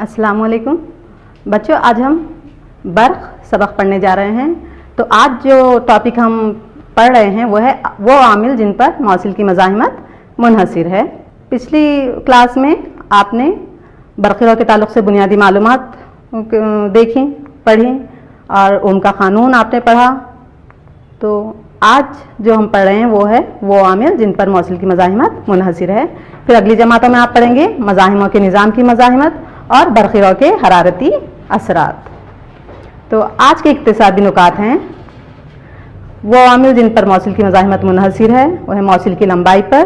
अस्सलाम वालेकुम बच्चों, आज हम बर्क़ सबक पढ़ने जा रहे हैं। तो आज जो टॉपिक हम पढ़ रहे हैं वो आमिल जिन पर मौसिल की मज़ाहिमत मुनहसिर है। पिछली क्लास में आपने बरक़िरों के ताल्लुक़ से बुनियादी मालूमात देखी, पढ़ी और उनका क़ानून आपने पढ़ा। तो आज जो हम पढ़ रहे हैं वो आमिल जिन पर मौसिल की मज़ाहिमत मुनहसिर है। फिर अगली जमातों में आप पढ़ेंगे मज़ाहिमों के निज़ाम की मज़ाहिमत और बरक़िरों के हरारती असरात। तो आज के इक़्तिसादी नुकात हैं, वो आमिल जिन पर मौसिल की मज़ाहिमत मुनहसिर है वह है मौसिल की लंबाई पर,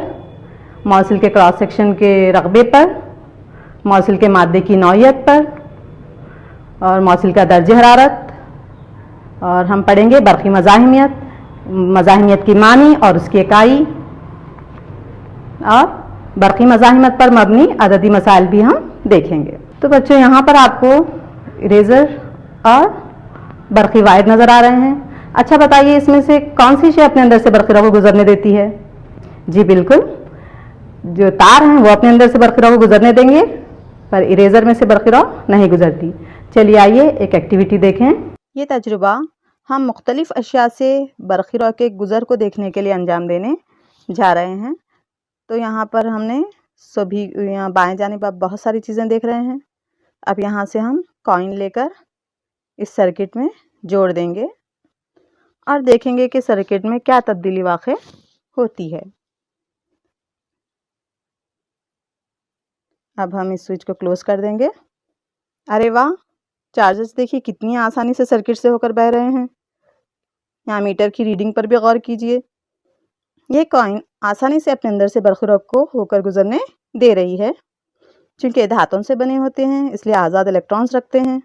मौसिल के क्रॉस सेक्शन के रक़बे पर, मौसिल के मादे की नौइयत पर और मौसिल का दर्ज हरारत। और हम पढ़ेंगे बरक़ी मज़ाहिमियत की मानी और उसकी इकाई और बरक़ी मज़ाहिमत पर मबनी अददी मसाइल भी हम देखेंगे। तो बच्चों, यहाँ पर आपको इरेज़र और बरक़ी वाहिद नज़र आ रहे हैं। अच्छा बताइए, इसमें से कौन सी शे अपने अंदर से बरक़िरों को गुजरने देती है? जी बिल्कुल, जो तार हैं वो अपने अंदर से बरक़िरों को गुजरने देंगे, पर इरेज़र में से बरक़िरों नहीं गुजरती। चलिए आइए एक एक्टिविटी देखें। ये तजुर्बा हम मुख्तलिफ़ अशिया से बरक़िरों के गुज़र को देखने के लिए अंजाम देने जा रहे हैं। तो यहाँ पर हमने सभी यहाँ बाएं जानिब आप बहुत सारी चीज़ें देख रहे हैं। अब यहाँ से हम कॉइन लेकर इस सर्किट में जोड़ देंगे और देखेंगे कि सर्किट में क्या तब्दीली वाक़ई होती है। अब हम इस स्विच को क्लोज कर देंगे। अरे वाह, चार्जेस देखिए कितनी आसानी से सर्किट से होकर बह रहे हैं। यहाँ मीटर की रीडिंग पर भी गौर कीजिए। ये कॉइन आसानी से अपने अंदर से बरक़िरों को होकर गुजरने दे रही है। चूँकि ये धातुओं से बने होते हैं इसलिए आज़ाद इलेक्ट्रॉन्स रखते हैं।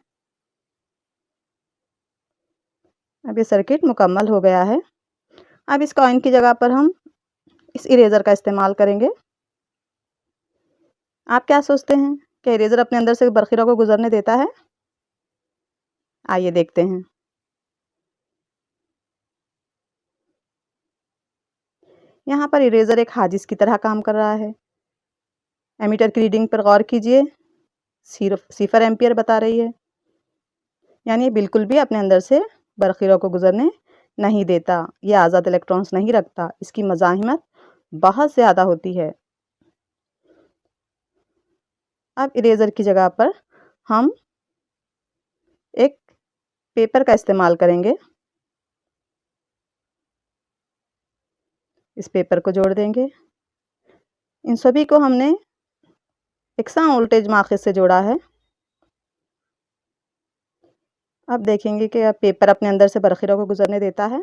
अब ये सर्किट मुकम्मल हो गया है। अब इस कॉइन की जगह पर हम इस इरेज़र का इस्तेमाल करेंगे। आप क्या सोचते हैं कि इरेज़र अपने अंदर से बरक़िरों को गुजरने देता है? आइए देखते हैं। यहाँ पर इरेज़र एक हाजिस की तरह काम कर रहा है। एमीटर की रीडिंग पर गौर कीजिए, 0 एम्पियर बता रही है, यानी बिल्कुल भी अपने अंदर से बरक़िरों को गुजरने नहीं देता। ये आज़ाद इलेक्ट्रॉन्स नहीं रखता, इसकी मज़ाहिमत बहुत ज़्यादा होती है। अब इरेज़र की जगह पर हम एक पेपर का इस्तेमाल करेंगे। इस पेपर को जोड़ देंगे। इन सभी को हमने यकसा वोल्टेज माख़ज़ से जोड़ा है। अब देखेंगे कि अब पेपर अपने अंदर से बरक़िरों को गुजरने देता है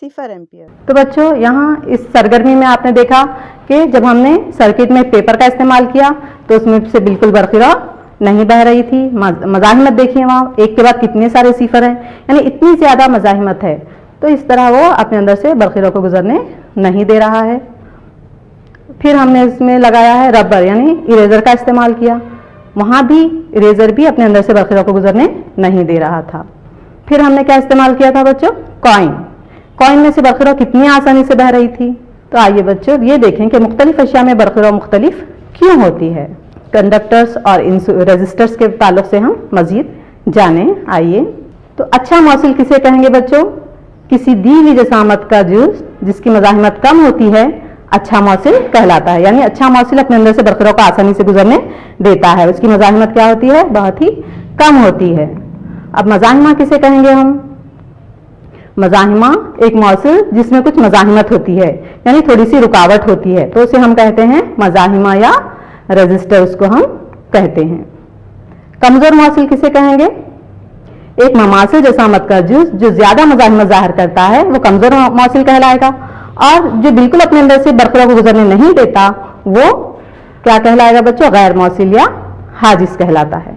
0 एम्पियर। तो बच्चों, यहाँ इस सरगर्मी में आपने देखा कि जब हमने सर्किट में पेपर का इस्तेमाल किया तो उसमें से बिल्कुल बरक़िरों नहीं बह रही थी। मज़ाहिमत देखिए, वहाँ एक के बाद कितने सारे 0 हैं, यानी इतनी ज़्यादा मज़ाहिमत है। तो इस तरह वो अपने अंदर से बरक़िरों को गुजरने नहीं दे रहा है। फिर हमने इसमें लगाया है रबर यानी इरेज़र का इस्तेमाल किया। वहाँ भी इरेज़र भी अपने अंदर से बरक़िरों को गुजरने नहीं दे रहा था। फिर हमने क्या इस्तेमाल किया था बच्चों? कॉइन में से बरक़िरों कितनी आसानी से बह रही थी। तो आइए बच्चों ये देखें कि मुख्तलिफ़ अशिया में बरक़िरों मुख्तलिफ क्यों होती है। कंडक्टर्स और रेजिस्टर्स के ताल्लुक़ से हम मज़ीद जाने। आइए, तो अच्छा मौसिल किसे कहेंगे बच्चों? किसी दी हुई जसामत का जुज़ जिसकी मज़ाहिमत कम होती है अच्छा मौसिल कहलाता है। यानी अच्छा मौसिल अपने अंदर से बरक़िरों को आसानी से गुजरने देता है, उसकी मज़ाहिमत क्या होती है? बहुत ही कम होती है। अब मज़ाहिमा किसे कहेंगे हम? मज़ाहिमा एक मौसिल जिसमें कुछ मज़ाहिमत होती है, यानी थोड़ी सी रुकावट होती है, तो उसे हम कहते हैं मज़ाहिमा या रेजिस्टर, उसको हम कहते हैं। कमज़ोर मौसिल किसे कहेंगे? एक ममासिल जसामत का जुज़ जो ज़्यादा मज़ाहिमत ज़ाहिर करता है वो कमज़ोर मौसिल कहलाएगा, और जो बिल्कुल अपने अंदर से बरक़िरों को गुजरने नहीं देता वो क्या कहलाएगा बच्चों? गैर मौसिल या हाजिस कहलाता है।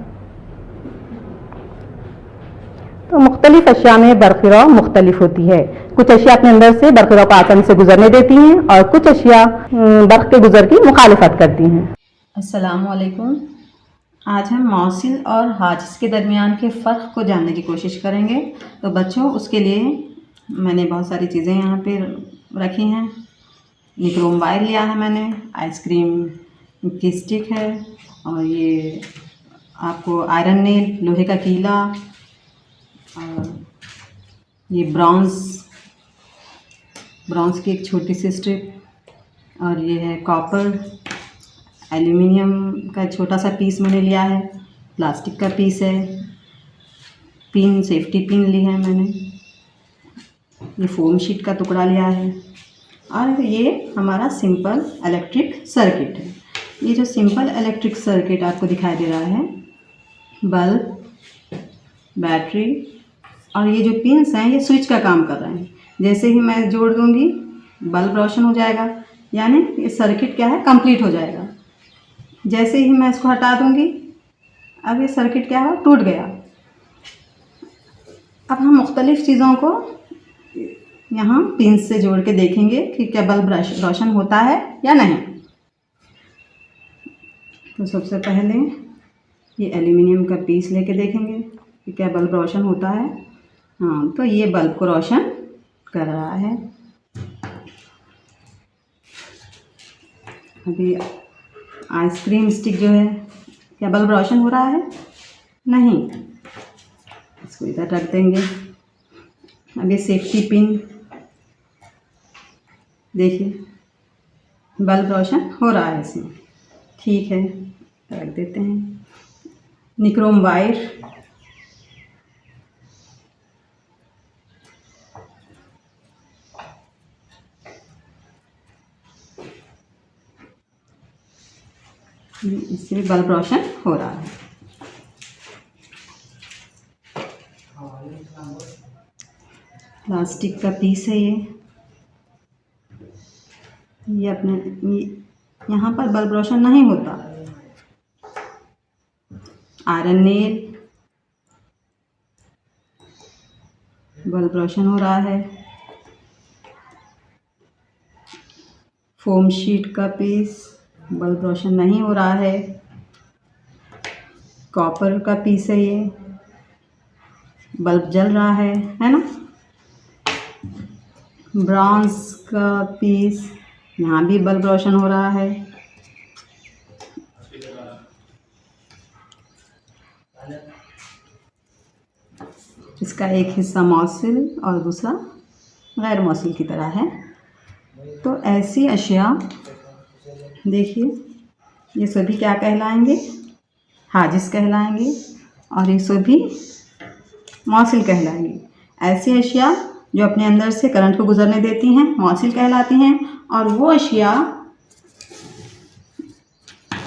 तो मुख्तलिफ़ अशिया में बरक़िरों मुख्तलिफ होती है। कुछ अशिया अपने अंदर से बरक़िरों को आसानी से गुजरने देती हैं और कुछ अशिया बर्क़ के गुजर की मुखालिफत करती हैं। अस्सलाम वालेकुम। आज हम मौसिल और हाजिस के दरमियान के फ़र्क को जानने की कोशिश करेंगे। तो बच्चों, उसके लिए मैंने बहुत सारी चीज़ें यहाँ पे रखी हैं। निक्रोम वायर लिया है मैंने, आइसक्रीम की स्टिक है और ये आपको आयरन नेल, लोहे का कीला, और ये ब्रॉन्ज की एक छोटी सी स्ट्रिप, और ये है कॉपर, एल्यूमिनियम का छोटा सा पीस मैंने लिया है, प्लास्टिक का पीस है, पिन, सेफ्टी पिन ली है मैंने, ये फोम शीट का टुकड़ा लिया है, और ये हमारा सिंपल इलेक्ट्रिक सर्किट है। ये जो सिंपल इलेक्ट्रिक सर्किट आपको दिखाई दे रहा है, बल्ब, बैटरी और ये जो पिन्स हैं ये स्विच का काम कर रहे हैं। जैसे ही मैं जोड़ दूंगी बल्ब रोशन हो जाएगा, यानी ये सर्किट क्या है, कंप्लीट हो जाएगा। जैसे ही मैं इसको हटा दूंगी, अब ये सर्किट क्या है, टूट गया। अब हम मुख्तलिफ़ चीज़ों को यहाँ पिन से जोड़ के देखेंगे कि क्या बल्ब रोशन होता है या नहीं। तो सबसे पहले ये एल्यूमिनियम का पीस लेके देखेंगे कि क्या बल्ब रोशन होता है। हाँ, तो ये बल्ब को रोशन कर रहा है। अभी आइसक्रीम स्टिक जो है, क्या बल्ब रोशन हो रहा है? नहीं। इसको इधर रख देंगे। अब ये सेफ्टी पिन, देखिए बल्ब रोशन हो रहा है इसमें, ठीक है, रख देते हैं। निक्रोम वायर, इससे भी बल्ब रोशन हो रहा है। प्लास्टिक का पीस है ये अपने यहाँ पर बल्ब रोशन नहीं होता। आयरन नेल, बल्ब रोशन हो रहा है। फोम शीट का पीस, बल्ब रोशन नहीं हो रहा है। कॉपर का पीस है ये, बल्ब जल रहा है ना। ब्रॉन्ज का पीस, यहाँ भी बल्ब रोशन हो रहा है। इसका एक हिस्सा मौसिल और दूसरा गैर मौसिल की तरह है। तो ऐसी अशिया देखिए, ये सभी क्या कहलाएंगे, हाजिस कहलाएंगे, और ये सभी मौसिल कहलाएंगे। ऐसी अशिया जो अपने अंदर से करंट को गुजरने देती हैं मौसिल कहलाती हैं, और वो अशिया,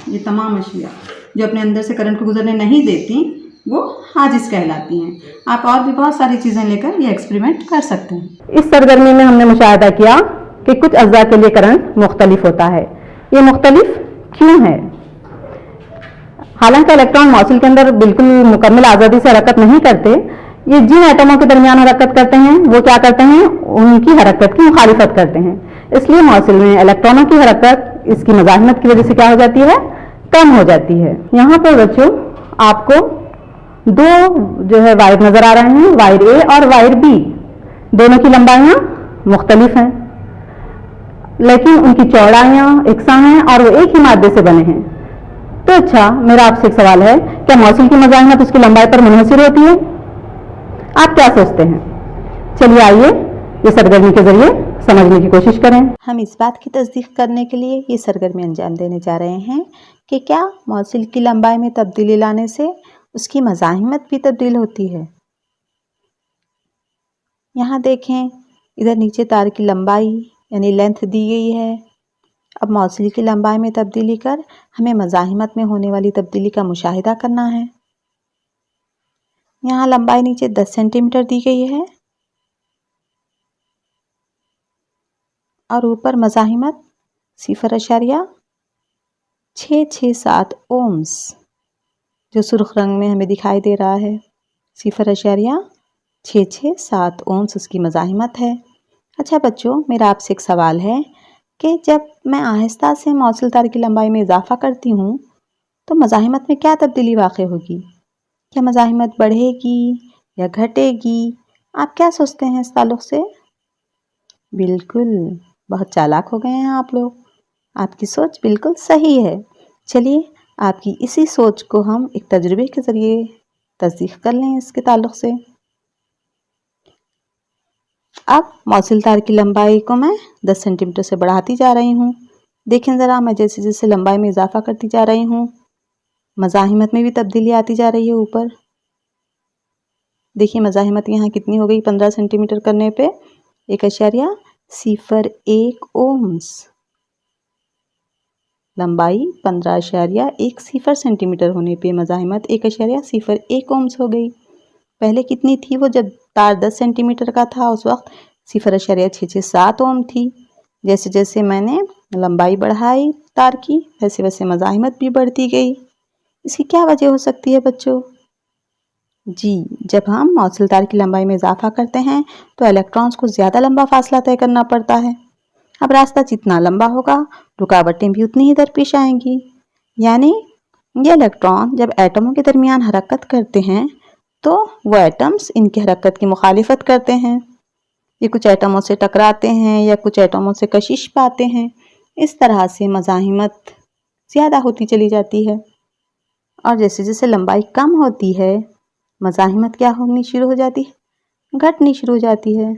ये तमाम अशिया जो अपने अंदर से करंट को गुजरने नहीं देती वो हाजिस कहलाती हैं। आप और भी बहुत सारी चीज़ें लेकर ये एक्सपेरिमेंट कर सकते हैं। इस सरगर्मी में हमने मुशाहिदा किया कि कुछ अज्जा के लिए करंट मुख्तलिफ होता है। ये मुख्तलिफ क्यों है? हालांकि इलेक्ट्रॉन मौसिल के अंदर बिल्कुल मुकम्मल आज़ादी से हरकत नहीं करते। ये जिन एटमों के दरमियान हरकत करते हैं वो क्या करते हैं, उनकी हरकत की मुखालिफत करते हैं। इसलिए मौसिल में इलेक्ट्रॉनों की हरकत इसकी मज़ाहिमत की वजह से क्या हो जाती है, कम हो जाती है। यहाँ पर बच्चों आपको दो जो है वायर नजर आ रहे हैं, वायर ए और वायर बी। दोनों की लंबाइयाँ मुख्तलिफ हैं, लेकिन उनकी चौड़ाइयाँ एकसां हैं और वो एक ही मादे से बने हैं। तो अच्छा, मेरा आपसे एक सवाल है, क्या मौसिल की मज़ाहिमत उसकी लंबाई पर मुनहसिर होती है? आप क्या सोचते हैं? चलिए आइए ये सरगर्मी के जरिए समझने की कोशिश करें। हम इस बात की तस्दीक करने के लिए ये सरगर्मी अंजाम देने जा रहे हैं कि क्या मौसिल की लंबाई में तब्दीली लाने से उसकी मज़ाहिमत भी तब्दील होती है। यहाँ देखें, इधर नीचे तार की लंबाई यानी लेंथ दी गई है। अब मौसिल की लंबाई में तब्दीली कर हमें मज़ाहिमत में होने वाली तब्दीली का मुशाहिदा करना है। यहाँ लंबाई नीचे 10 सेंटीमीटर दी गई है और ऊपर मज़ाहिमत 0.667 ओम्स जो सुर्ख रंग में हमें दिखाई दे रहा है। 0.667 ओम्स उसकी मज़ाहिमत है। अच्छा बच्चों, मेरा आपसे एक सवाल है कि जब मैं आहिस्ता से मौसिल तार की लंबाई में इजाफा करती हूँ तो मज़ाहिमत में क्या तब्दीली वाक़ई होगी? क्या मज़ाहिमत बढ़ेगी या घटेगी? आप क्या सोचते हैं इस ताल्लुक़ से? बिल्कुल, बहुत चालाक हो गए हैं आप लोग। आपकी सोच बिल्कुल सही है। चलिए आपकी इसी सोच को हम एक तजुर्बे के ज़रिए तस्दीक कर लें इसके ताल्लुक़ से। अब मौसिल तार की लंबाई को मैं 10 सेंटीमीटर से बढ़ाती जा रही हूँ। देखें ज़रा, मैं जैसे जैसे लंबाई में इजाफा करती जा रही हूँ, मज़ाहिमत में भी तब्दीली आती जा रही है ऊपर। देखिए मज़ाहिमत यहाँ कितनी हो गई, 15 सेंटीमीटर करने पे 1.01 ओम्स। लंबाई 15.10 सेंटीमीटर होने पे मज़ाहिमत 1.01 ओम्स हो गई। पहले कितनी थी वो, जब तार 10 सेंटीमीटर का था उस वक्त 0.667 ओम थी। जैसे जैसे मैंने लंबाई बढ़ाई तार की, वैसे वैसे मज़ाहिमत भी बढ़ती गई। इसकी क्या वजह हो सकती है बच्चों? जी, जब हम मौसिल तार की लंबाई में इजाफा करते हैं तो इलेक्ट्रॉन्स को ज़्यादा लंबा फासला तय करना पड़ता है। अब रास्ता जितना लंबा होगा, रुकावटें भी उतनी ही दरपेश आएंगी। यानी ये इलेक्ट्रॉन जब एटमों के दरमियान हरकत करते हैं तो वो एटम्स इनकी हरकत की मुखालिफत करते हैं। ये कुछ एटमों से टकराते हैं या कुछ एटमों से कशिश पाते हैं। इस तरह से मज़ाहिमत ज़्यादा होती चली जाती है और जैसे जैसे लंबाई कम होती है मज़ाहिमत क्या होनी शुरू हो जाती है, घटनी शुरू हो जाती है।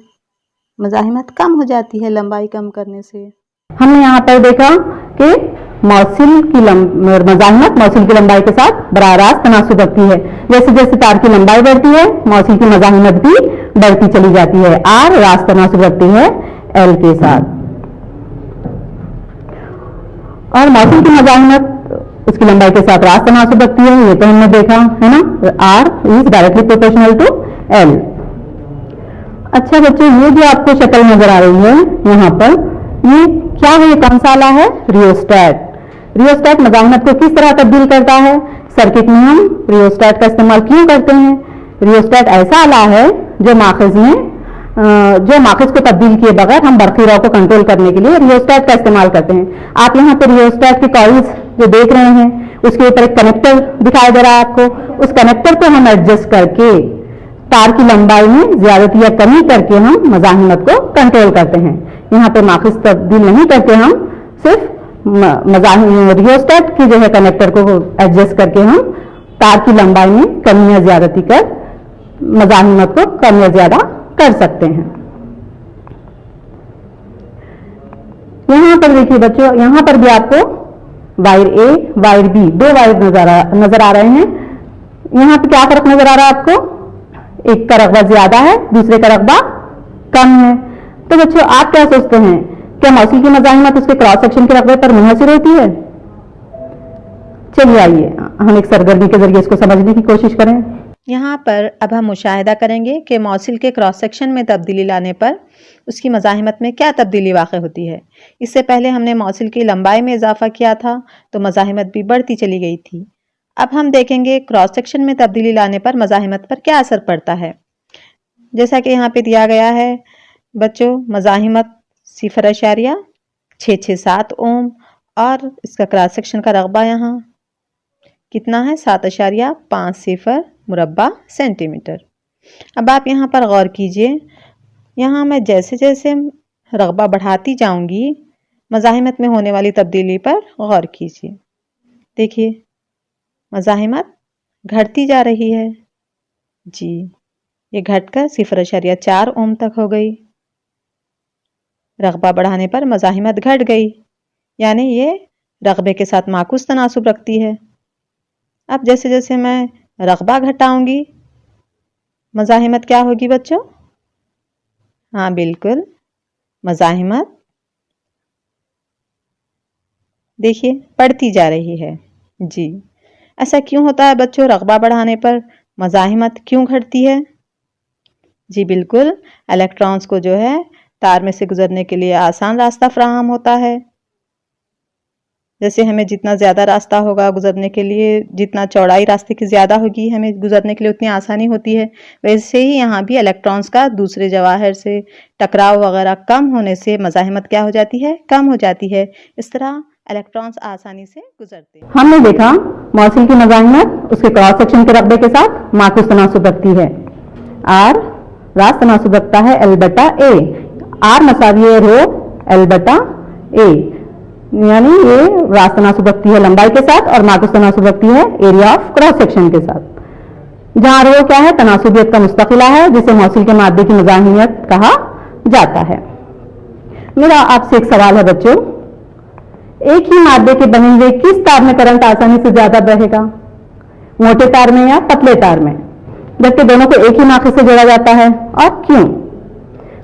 मज़ाहिमत कम हो जाती है लंबाई कम करने से। हमने यहाँ पर देखा कि मज़ाहिमत मौसिल की लंबाई के साथ बराह रास्त तनासुब रखती है। जैसे जैसे तार की लंबाई बढ़ती है मौसिल की मज़ाहिमत भी बढ़ती चली जाती है। आर रास्त तनासुब रखती है एल के साथ और मौसिल की मज़ाहिमत उसकी लंबाई के साथ रास्त तनासुब रखती है। ये तो हमने देखा है ना, R is directly proportional to L. अच्छा बच्चों, ये जो आपको शक्ल नजर आ रही है यहाँ पर, ये क्या है, ये कौन सा आला है? रियोस्टेट। रियोस्टेट मज़ाहिमत को किस तरह तब्दील करता है? सर्किट में हम रियोस्टेट का इस्तेमाल क्यों करते हैं? रियोस्टेट ऐसा आला है जो माखज़ को तब्दील किए बगैर हम बरक़ी रॉ को कंट्रोल करने के लिए रियोस्टेट का इस्तेमाल करते हैं। आप यहाँ पे रियोस्टेट के कॉइल्स जो देख रहे हैं उसके ऊपर एक कनेक्टर दिखाई दे रहा है आपको। उस कनेक्टर को हम एडजस्ट करके तार की लंबाई में ज्यादती या कमी करके हम मज़ाहिमत को कंट्रोल करते हैं। यहाँ पे माखज़ तब्दील नहीं करते, हम सिर्फ रियोस्टेट की जो है कनेक्टर को एडजस्ट करके हम तार की लंबाई में कमी या ज्यादती कर मज़ाहिमत को कम या ज्यादा कर सकते हैं। यहाँ पर देखिए बच्चों, यहाँ पर भी आपको वायर ए वायर बी दो वायर नजर आ रहे हैं। यहाँ पे क्या फर्क नजर आ रहा है आपको? एक का रकबा ज्यादा है, दूसरे का रकबा कम है। तो बच्चों आप क्या सोचते हैं, क्या मौसिल की मज़ाहिमत उसके क्रॉस सेक्शन के रकबे पर मुनहसर होती है? चलिए आइए हम एक सरगर्मी के जरिए इसको समझने की कोशिश करें। यहाँ पर अब हम मुशाहिदा करेंगे कि मौसिल के क्रॉस सेक्शन में तब्दीली लाने पर उसकी मज़ाहिमत में क्या तब्दीली वाक़ होती है। इससे पहले हमने मौसिल की लंबाई में इजाफा किया था तो मज़ाहिमत भी बढ़ती चली गई थी। अब हम देखेंगे क्रॉस सेक्शन में तब्दीली लाने पर मज़ाहिमत पर क्या असर पड़ता है। जैसा कि यहाँ पे दिया गया है बच्चों, मज़ाहिमत 0.667 ओम और इसका क्रॉस सेक्शन का रकबा यहाँ कितना है, 7.50 मुरब्बा सेंटीमीटर। अब आप यहाँ पर गौर कीजिए, यहाँ मैं जैसे जैसे रकबा बढ़ाती जाऊंगी मज़ाहिमत में होने वाली तब्दीली पर गौर कीजिए। देखिए मज़ाहिमत घटती जा रही है। जी, ये घटकर 0.4 ओम तक हो गई। रकबा बढ़ाने पर मज़ाहिमत घट गई, यानी ये रकबे के साथ माकूस तनासुब रखती है। अब जैसे जैसे मैं रकबा घटाऊंगी मज़ाहिमत क्या होगी बच्चों? हाँ बिल्कुल, मज़ाहिमत देखिए बढ़ती जा रही है। जी, ऐसा क्यों होता है बच्चों? रकबा बढ़ाने पर मज़ाहिमत क्यों घटती है? जी बिल्कुल, इलेक्ट्रॉन्स को जो है तार में से गुजरने के लिए आसान रास्ता फराहम होता है। जैसे हमें जितना ज़्यादा रास्ता होगा गुजरने के लिए, जितना चौड़ाई रास्ते की ज़्यादा होगी हमें गुजरने के लिए उतनी आसानी होती है। वैसे ही यहाँ भी इलेक्ट्रॉन्स का दूसरे जवाहर से टकराव वगैरह कम होने से मज़ाहिमत क्या हो जाती है? कम हो जाती है। इस तरह इलेक्ट्रॉन्स आसानी से गुजरते हैं। हमने देखा मौसिल की मज़ाहिमत उसके क्रॉस सेक्शन के रकबे के साथ माकूस तनासुब रखती है। आर रास्त तनासुब रखता है एल बटा ए। आर मसावी रो एल बटा ए। यानी ये रास तनासुब रखती है लंबाई के साथ और माकुस तनासुब रखती है एरिया ऑफ क्रॉस सेक्शन के साथ। जहां रो क्या है, तनासुबियत का मुस्तकिला है, जिसे मौसूल के मादे की मज़ाहिमियत कहा जाता है। मेरा आपसे एक सवाल है बच्चों, एक ही मादे के बने हुए किस तार में करंट आसानी से ज्यादा बहेगा, मोटे तार में या पतले तार में, जबकि दोनों को एक ही माखज़ से जोड़ा जाता है, और क्यों?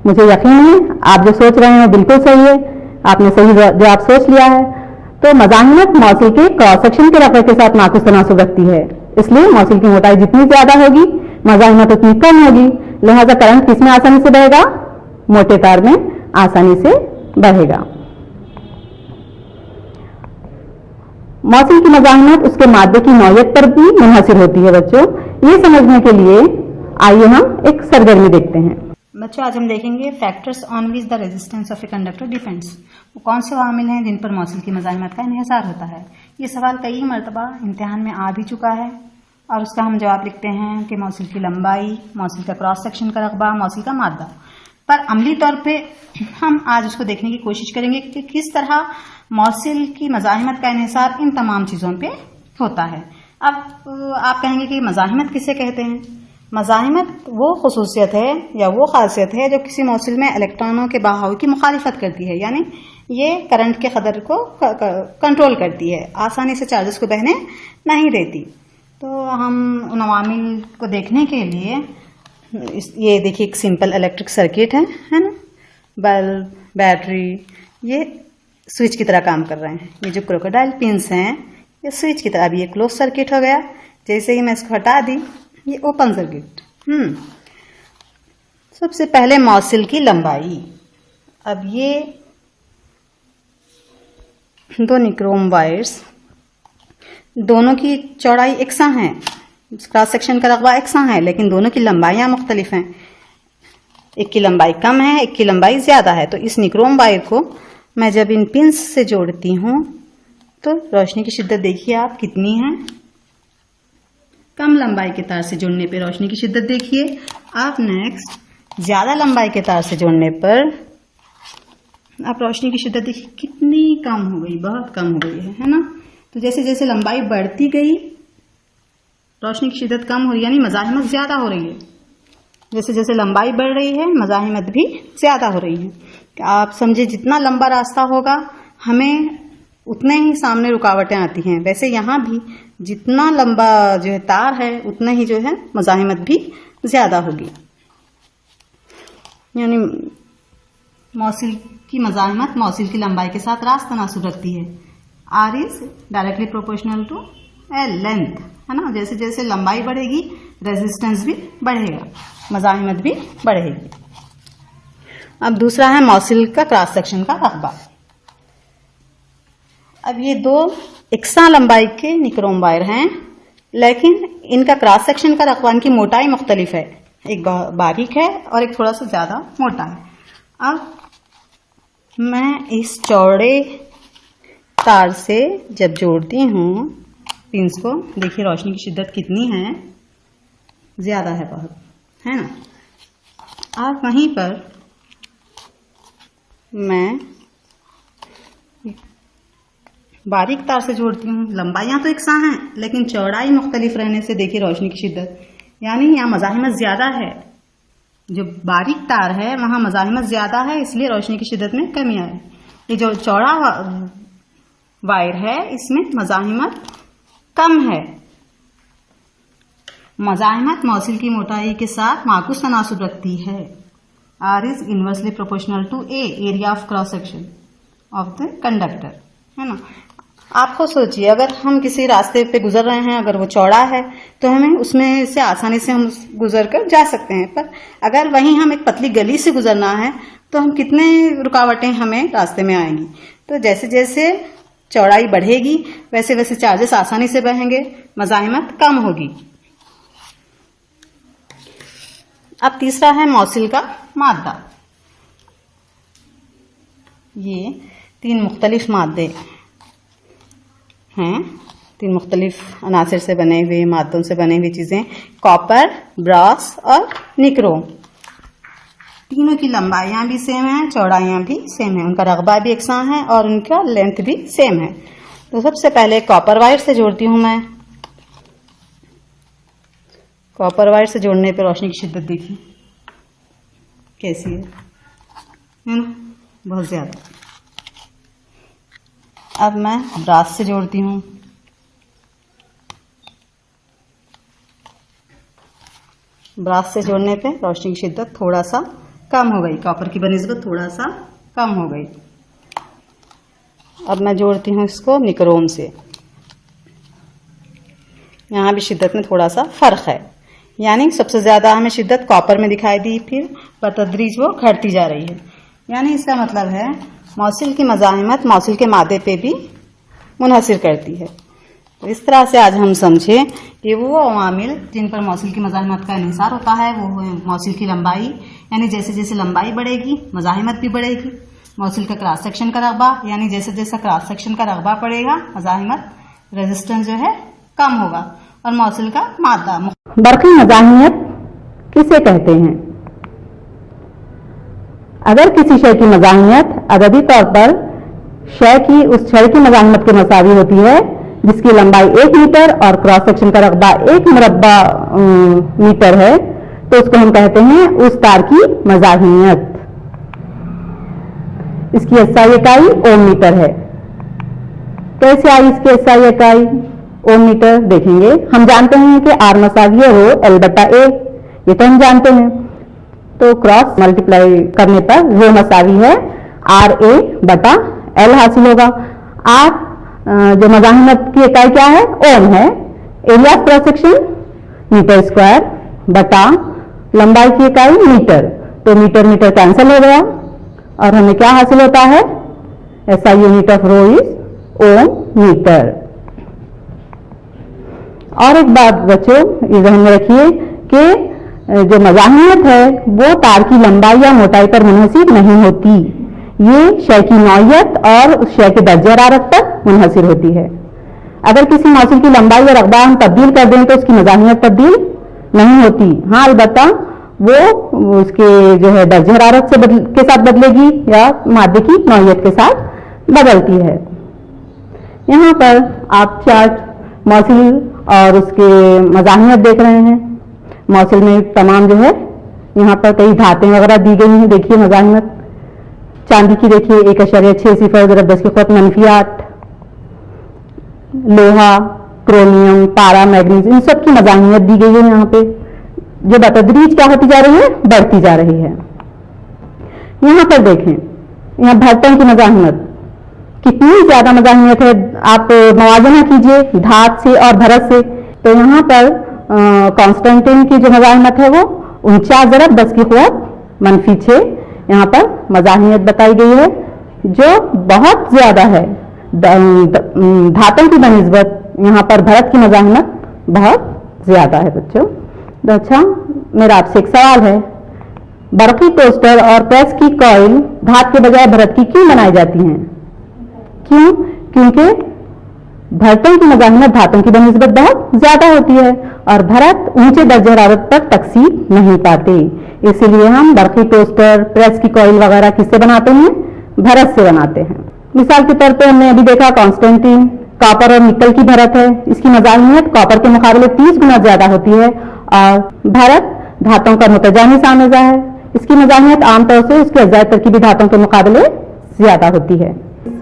मुझे यकीन है आप जो सोच रहे हैं बिल्कुल सही है, आपने सही जवाब सोच लिया है। तो मज़ाहिमत मौसूल के क्रॉस सेक्शन के रकबे के साथ माकुस तनासुब रखती है, इसलिए मौसूल की मोटाई जितनी ज्यादा होगी मज़ाहिमत उतनी कम होगी, लिहाजा करंट किसमें आसानी से बहेगा, मोटे तार में आसानी से बहेगा। मौसूल की मज़ाहिमत उसके मादे की नौयत पर भी मुनहसिर होती है। बच्चों, ये समझने के लिए आइए हम एक सरगर्मी देखते हैं। बच्चों, आज हम देखेंगे factors on which the resistance of a conductor depends. वो कौन से वामिल हैं जिन पर मौसूल की मज़ाहिमत का इन्हिसार होता है। ये सवाल कई मरतबा इम्तिहान में आ भी चुका है और उसका हम जवाब लिखते हैं कि मौसूल की लंबाई, मौसूल का क्रॉस सेक्शन का रकबा, मौसूल का मादा। पर अमली तौर पे हम आज उसको देखने की कोशिश करेंगे कि किस तरह मौसूल की मज़ाहिमत का इन्हिसार इन तमाम चीज़ों पे होता है। अब आप कहेंगे कि मज़ाहिमत किसे कहते हैं। मज़ाहिमत वो खुसूसियत है या वो खासियत है जो किसी मौसूल में इलेक्ट्रॉनों के बहाव की मुखालिफत करती है, यानी ये करंट के कदर को कंट्रोल करती है, आसानी से चार्जेस को बहने नहीं देती। तो हम उन अवामिल को देखने के लिए ये देखिए एक सिंपल इलेक्ट्रिक सर्किट है ना, बल्ब, बैटरी, ये स्विच की तरह काम कर रहे हैं। ये जो क्रोकोडाइल पिंस हैं ये स्विच की तरह, अभी ये क्लोज सर्किट हो गया, जैसे ही मैं इसको हटा दी ये ओपन सर्किट। सबसे पहले मौसूल की लंबाई। अब ये दो निक्रोम वायर्स, दोनों की चौड़ाई एकसा है, क्रॉस सेक्शन का रकबा एकसा है, लेकिन दोनों की लंबाइयां मुख्तलिफ हैं। एक की लंबाई कम है, एक की लंबाई ज्यादा है। तो इस निक्रोम वायर को मैं जब इन पिंस से जोड़ती हूं तो रोशनी की शिद्दत देखिए आप कितनी है। कम लंबाई के तार से जोड़ने पर रोशनी की शिद्दत देखिए आप। नेक्स्ट, ज्यादा लंबाई के तार से जोड़ने पर आप रोशनी की शिद्दत देखिए कितनी कम हो गई, बहुत कम हो गई है ना। तो जैसे जैसे लंबाई बढ़ती गई रोशनी की शिद्दत कम हो रही है, यानी मज़ाहिमत ज्यादा हो रही है। जैसे जैसे लंबाई बढ़ रही है मज़ाहिमत भी ज्यादा हो रही है। आप समझे जितना लंबा रास्ता होगा हमें उतने ही सामने रुकावटें आती हैं। वैसे यहाँ भी जितना लंबा जो है तार है उतना ही जो है मज़ाहिमत भी ज्यादा होगी। यानी मौसूल की मज़ाहिमत मौसूल की लंबाई के साथ रास्त तनासुब रखती है। R is directly proportional to L length, है ना। जैसे जैसे लंबाई बढ़ेगी रेजिस्टेंस भी बढ़ेगा, मज़ाहिमत भी बढ़ेगी। अब दूसरा है मौसूल का क्रॉस सेक्शन का रकबा। अब ये दो एकसा लंबाई के निक्रोम वायर हैं, लेकिन इनका क्रॉस सेक्शन का रकबा, इनकी मोटाई मुख्तलिफ है। एक बारीक है और एक थोड़ा सा ज्यादा मोटा है। अब मैं इस चौड़े तार से जब जोड़ती हूँ पिंस को, देखिए रोशनी की शिद्दत कितनी है, ज्यादा है बहुत, है ना। अब वहीं पर मैं बारीक तार से जोड़ती हूँ। लंबाइयां तो एकसा हैं लेकिन चौड़ाई मुख्तलिफ रहने से देखिए रोशनी की शिद्दत, यानी यहाँ मज़ाहिमत ज्यादा है। जो बारीक तार है वहां मज़ाहिमत ज्यादा है, इसलिए रोशनी की शिद्दत में कमी आई। ये जो चौड़ा वायर है इसमें मज़ाहिमत कम है। मज़ाहिमत मौसूल की मोटाई के साथ माकुस तनासुब रखती है। R is inversely proportional to A area of cross section of the conductor, है ना। आपको सोचिए अगर हम किसी रास्ते पे गुजर रहे हैं, अगर वो चौड़ा है तो हमें उसमें से आसानी से हम गुजर कर जा सकते हैं, पर अगर वहीं हम एक पतली गली से गुजरना है तो हम कितने रुकावटें हमें रास्ते में आएंगी। तो जैसे जैसे चौड़ाई बढ़ेगी वैसे वैसे चार्जेस आसानी से बहेंगे, मज़ाहिमत कम होगी। अब तीसरा है मौसूल का मादा। ये तीन मुख्तलिफ मादे हैं, तीन मुख्तलिफ अनासिर से बने हुए, मादों से बने हुई चीजें, कॉपर, ब्रास और निक्रोम। तीनों की लंबाइयाँ भी सेम है, चौड़ाइयाँ भी सेम है, उनका रकबा भी एकसा है और उनका लेंथ भी सेम है। तो सबसे पहले कॉपर वायर से जोड़ती हूँ मैं। कॉपर वायर से जोड़ने पर रोशनी की शिद्दत देखिए कैसी है ना, बहुत ज्यादा। अब मैं ब्रास से जोड़ती हूँ। ब्रास से जोड़ने पे रोशनी की शिद्दत थोड़ा सा कम हो गई, कॉपर की बनिस्बत थोड़ा सा कम हो गई। अब मैं जोड़ती हूँ इसको निक्रोम से। यहाँ भी शिद्दत में थोड़ा सा फर्क है, यानी सबसे ज्यादा हमें शिद्दत कॉपर में दिखाई दी, फिर बतदरीज वो घटती जा रही है। यानी इसका मतलब है मौसिल की मज़ाहिमत मौसिल के मादे पे भी मुनहसिर करती है। तो इस तरह से आज हम समझे कि वो अवामिल जिन पर मौसिल की मज़ाहिमत का इन्हिसार होता है वो है मौसिल की लंबाई, यानी जैसे जैसे लंबाई बढ़ेगी मज़ाहिमत भी बढ़ेगी। मौसिल का क्रॉस सेक्शन का रकबा, यानी जैसे जैसे क्रॉस सेक्शन का रकबा बढ़ेगा मज़ाहिमत रेजिस्टेंस जो है कम होगा। और मौसिल का मादा बरक़ी मज़ाहिमत किसे कहते हैं? अगर किसी शय की मज़ाहिमत अददी तौर पर शय की उस शय की मज़ाहिमत के मसावी होती है जिसकी लंबाई 1 मीटर और क्रॉस सेक्शन का रकबा 1 मुरब्बा मीटर है, तो उसको हम कहते हैं उस तार की मज़ाहिमत। इसकी एसआई इकाई ओम मीटर है। कैसे आई इसकी एसआई इकाई ओम मीटर? देखेंगे। हम जानते हैं कि आर मसावी है रो एल बटा ए, ये तो हम जानते हैं। तो क्रॉस मल्टीप्लाई करने पर रो मसावी है आर ए बटा एल हासिल होगा। आर जो मज़ाहिमत की इकाई क्या है? ओम है। Area of cross section metre square बटा लंबाई की इकाई मीटर, तो मीटर मीटर कैंसिल हो गया और हमें क्या हासिल होता है? SI unit of rho is ohm metre. और एक बात बच्चों ये ध्यान में रखिए कि जो मज़ाहिमत है वो तार की लंबाई या मोटाई पर मुनहसिर नहीं होती, ये शय की नौयत और उस शय के दर्जे हरारत पर मुनहसिर होती है। अगर किसी मौसिल की लंबाई या रकबा हम तब्दील कर दें तो उसकी मज़ाहिमत तब्दील नहीं होती। हाँ, अलबत्ता वो उसके जो है दर्जे हरारत से के साथ बदलेगी या मादे की नौयत के साथ बदलती है। यहाँ पर आप चार्ट मौसिल और उसके मज़ाहिमत देख रहे हैं। मौसिल में तमाम जो है यहाँ पर कई धातें वगैरह दी गई हैं। देखिए मज़ाहिमत चांदी की देखिए 1.6 सिफर ज़रब 10 की क़ुव्वत -8, लोहा, क्रोमियम, पारा, मैग्नीज, इन सब की मज़ाहिमत दी गई है। यहाँ पे जो बतदरीज क्या होती जा रही है? बढ़ती जा रही है। यहाँ पर देखें, यहाँ भरतन की मज़ाहिमत कितनी ज्यादा मज़ाहिमत है। आप मवाजना कीजिए धात से और भरत से, तो यहाँ पर कॉन्स्टेंटिन की जो मज़ाहिमत है वो 49 ज़रब 10 की क़ुव्वत -6 यहाँ पर मज़ाहिमत बताई गई है, जो बहुत ज्यादा है। धातों की बनिस्बत यहाँ पर भरत की मज़ाहिमत बहुत ज्यादा है बच्चों। तो अच्छा, मेरा आपसे एक सवाल है, बरक़ी टोस्टर और प्रेस की कॉइल धात के बजाय भरत की क्यों बनाई जाती हैं? क्यों? क्योंकि भरतों की मज़ाहिमत धातों की बनिस्बत बहुत ज्यादा होती है और भरत ऊंचे दर्जे हरारत तक तकसीब नहीं पाते। इसीलिए हम बरक़ी टोस्टर, प्रेस की कॉइल वगैरह किससे बनाते हैं? भरत से बनाते हैं। मिसाल के तौर पे हमने अभी देखा कॉन्स्टेंटिन कॉपर और निकल की भरत है। इसकी मज़ाहिमत कॉपर के मुकाबले 30 गुना ज्यादा होती है और भरत धातों का मुतजानी सामेज़ा है। इसकी मज़ाहिमत आमतौर से उसके अज़ाय तरकीबी धातों के मुकाबले ज्यादा होती है।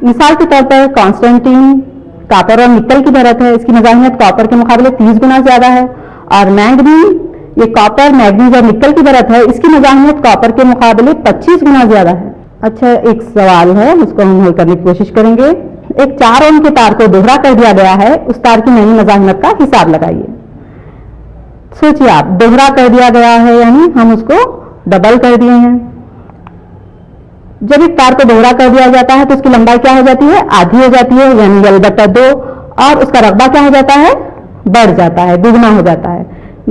मिसाल के तौर पर कॉन्स्टेंटिन कॉपर और निकल की भरत है। इसकी मज़ाहिमत कॉपर के मुकाबले 30 गुना ज्यादा है। और मैंगनीज, ये कॉपर, मैंगनीज और निकल की भरत है, इसकी मज़ाहिमत कॉपर के मुकाबले 25 गुना ज्यादा है। अच्छा, एक सवाल है, उसको हम हल करने की कोशिश करेंगे। एक 4 ओम के तार को दोहरा कर दिया गया है, उस तार की नई मज़ाहिमत का हिसाब लगाइए। सोचिए आप, दोहरा कर दिया गया है यानी हम उसको डबल कर दिए हैं। जब एक तार को दोहरा कर दिया जाता है तो उसकी लंबाई क्या हो जाती है? आधी हो जाती है, यानी L बटा 2, और उसका रकबा क्या हो जाता है? बढ़ जाता है, दुगना हो जाता है।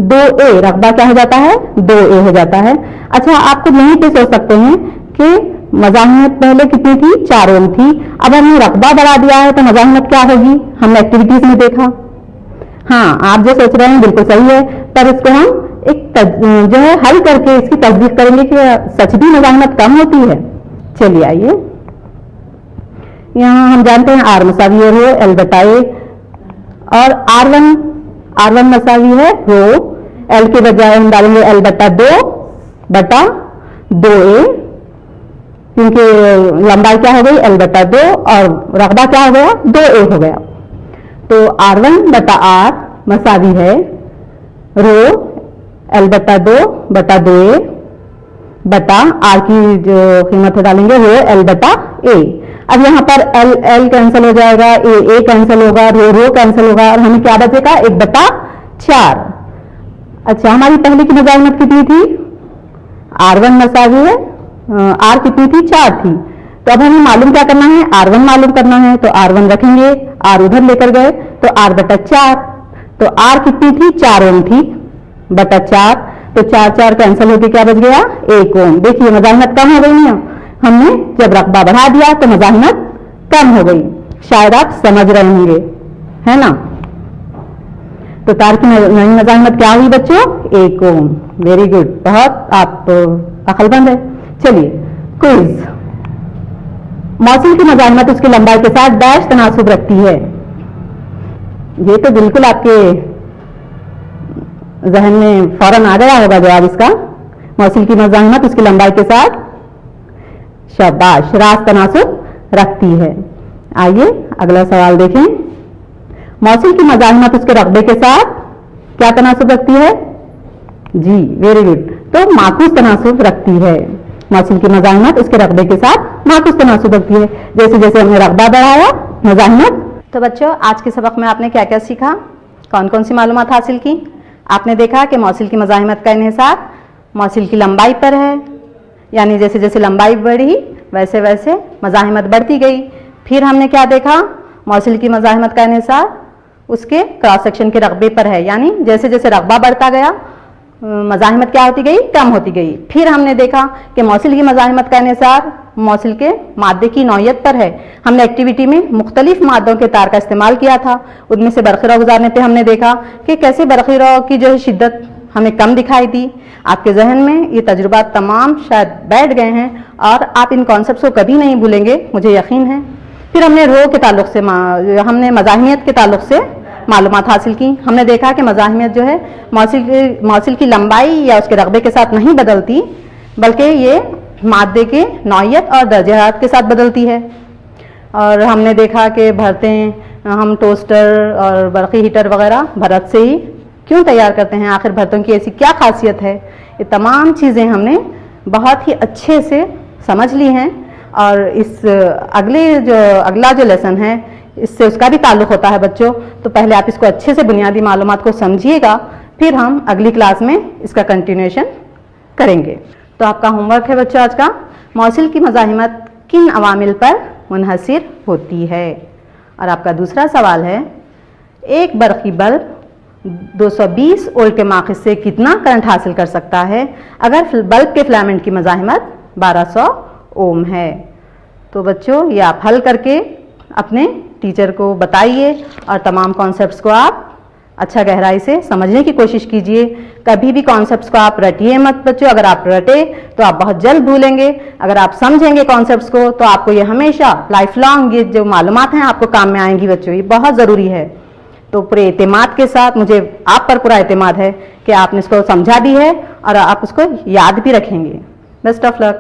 2A रकबा क्या हो जाता है? 2A हो जाता है। अच्छा, आप खुद यहीं पे सोच सकते हैं कि मज़ाहिमत पहले कितनी थी? 4 ओम थी। अब हमने रकबा बढ़ा दिया है तो मज़ाहिमत क्या होगी? हमने एक्टिविटीज में देखा। हाँ, आप जो सोच रहे हैं बिल्कुल सही है, पर इसको हम जो है हल करके इसकी तस्दीक करेंगे कि सच भी मज़ाहिमत कम होती है। चलिए आइए, यहाँ हम जानते हैं आर मसावी है रो एल बटा ए, और आर वन मसावी है रो, एल के बजाय हम डालेंगे एल बटा 2 ए, क्योंकि लंबाई क्या हो गई एल बटा 2 और रकबा क्या हो गया 2a हो गया। तो R1 बटा R मसावी है रो एल बटा 2a बटा R की जो कीमत है डालेंगे रो एल बटा a। अब यहाँ पर एल कैंसिल हो जाएगा, ए कैंसिल होगा, रो कैंसिल होगा, और हमें क्या बचेगा 1/4। अच्छा, हमारी पहले की मज़ाहिमत कितनी थी? R1 मसावी है R कितनी थी 4 थी। तो अब हमें मालूम क्या करना है, R1 मालूम करना है। तो R1 रखेंगे, R उधर लेकर गए तो R बटा 4। तो R कितनी थी 4 ओम थी बटा 4, तो 4 कैंसिल होकर क्या बच गया 1 ओम। देखिए मज़ाहिमत कम हो गई नहीं, हमने जब रकबा बढ़ा दिया तो मज़ाहिमत कम हो गई। शायद आप समझ रहे होंगे, है ना। तो तार की नई मज़ाहिमत क्या हुई बच्चों 1 ओम। वेरी गुड, बहुत आप अक्लमंद है। चलिए क्विज, मौसूल की मज़ाहिमत उसकी लंबाई के साथ डैश तनासुब रखती है। ये तो बिल्कुल आपके जहन में फौरन आ गया होगा जवाब इसका। मौसूल की मज़ाहिमत उसकी लंबाई के साथ शाबाश रास्त तनासुब रखती है। आइए अगला सवाल देखें। मौसूल की मज़ाहिमत उसके रकबे के साथ क्या तनासुब रखती है? जी वेरी गुड, तो माकूस तनासुब रखती है। मौसूल की मज़ाहिमत उसके रकबे के साथ माकूस तनासुब रखती है। जैसे जैसे हमने रकबा बढ़ाया मज़ाहिमत। तो बच्चों आज के सबक में आपने क्या क्या सीखा, कौन कौन सी मालूमात हासिल की? आपने देखा कि मौसूल की मज़ाहिमत का इन्हिसार मौसूल की लंबाई पर है, यानी जैसे जैसे लंबाई बढ़ी वैसे वैसे मज़ाहिमत बढ़ती गई। फिर हमने क्या देखा, मौसूल की मज़ाहिमत का इन्हिसार उसके क्रॉस सेक्शन के रकबे पर है, यानी जैसे जैसे रकबा बढ़ता गया मज़ाहिमत क्या होती गई, कम होती गई। फिर हमने देखा कि मौसूल की मज़ाहिमत का इन्हिसार मौसूल के मादे की नौयत पर है। हमने एक्टिविटी में मुख्तलिफ मादों के तार का इस्तेमाल किया था, उनमें से बरक़िरा गुजारने पे हमने देखा कि कैसे बरक़िरा की जो है शिद्दत हमें कम दिखाई दी। आपके जहन में ये तजुर्बा तमाम शायद बैठ गए हैं और आप इन कॉन्सेप्ट्स को कभी नहीं भूलेंगे, मुझे यकीन है। फिर हमने रो के ताल्लुक से हमने मज़ाहिमियत के ताल्लुक से मालूमात हासिल की। हमने देखा कि मज़ाहिमियत जो है मौसूल की लंबाई या उसके रकबे के साथ नहीं बदलती, बल्कि ये मादे के नौयत और दर्जात के साथ बदलती है। और हमने देखा कि भरतें हम टोस्टर और बरक़ी हीटर वगैरह भरत से ही क्यों तैयार करते हैं, आखिर भरतों की ऐसी क्या खासियत है। ये तमाम चीज़ें हमने बहुत ही अच्छे से समझ ली हैं और इस अगला जो लेसन है इससे उसका भी ताल्लुक़ होता है बच्चों। तो पहले आप इसको अच्छे से बुनियादी मालूमात को समझिएगा, फिर हम अगली क्लास में इसका कंटिन्यूएशन करेंगे। तो आपका होमवर्क है बच्चों आज का, मौसूल की मज़ाहिमत किन अवामिल पर मुनहसिर होती है। और आपका दूसरा सवाल है, एक बरक़ी बल्ब 220 वोल्ट के माखज़ से कितना करंट हासिल कर सकता है अगर बल्ब के फिलामेंट की मज़ाहिमत 1200 ओम है। तो बच्चों ये आप हल करके अपने टीचर को बताइए और तमाम कॉन्सेप्ट्स को आप अच्छा गहराई से समझने की कोशिश कीजिए। कभी भी कॉन्सेप्ट्स को आप रटिए मत बच्चों, अगर आप रटे तो आप बहुत जल्द भूलेंगे। अगर आप समझेंगे कॉन्सेप्ट्स को तो आपको ये हमेशा लाइफ लॉन्ग ये जो मालूमात हैं आपको काम में आएंगी बच्चों, ये बहुत ज़रूरी है। तो पूरे एतमाद के साथ, मुझे आप पर पूरा एतमाद है कि आपने इसको समझा भी है और आप उसको याद भी रखेंगे। Best of luck.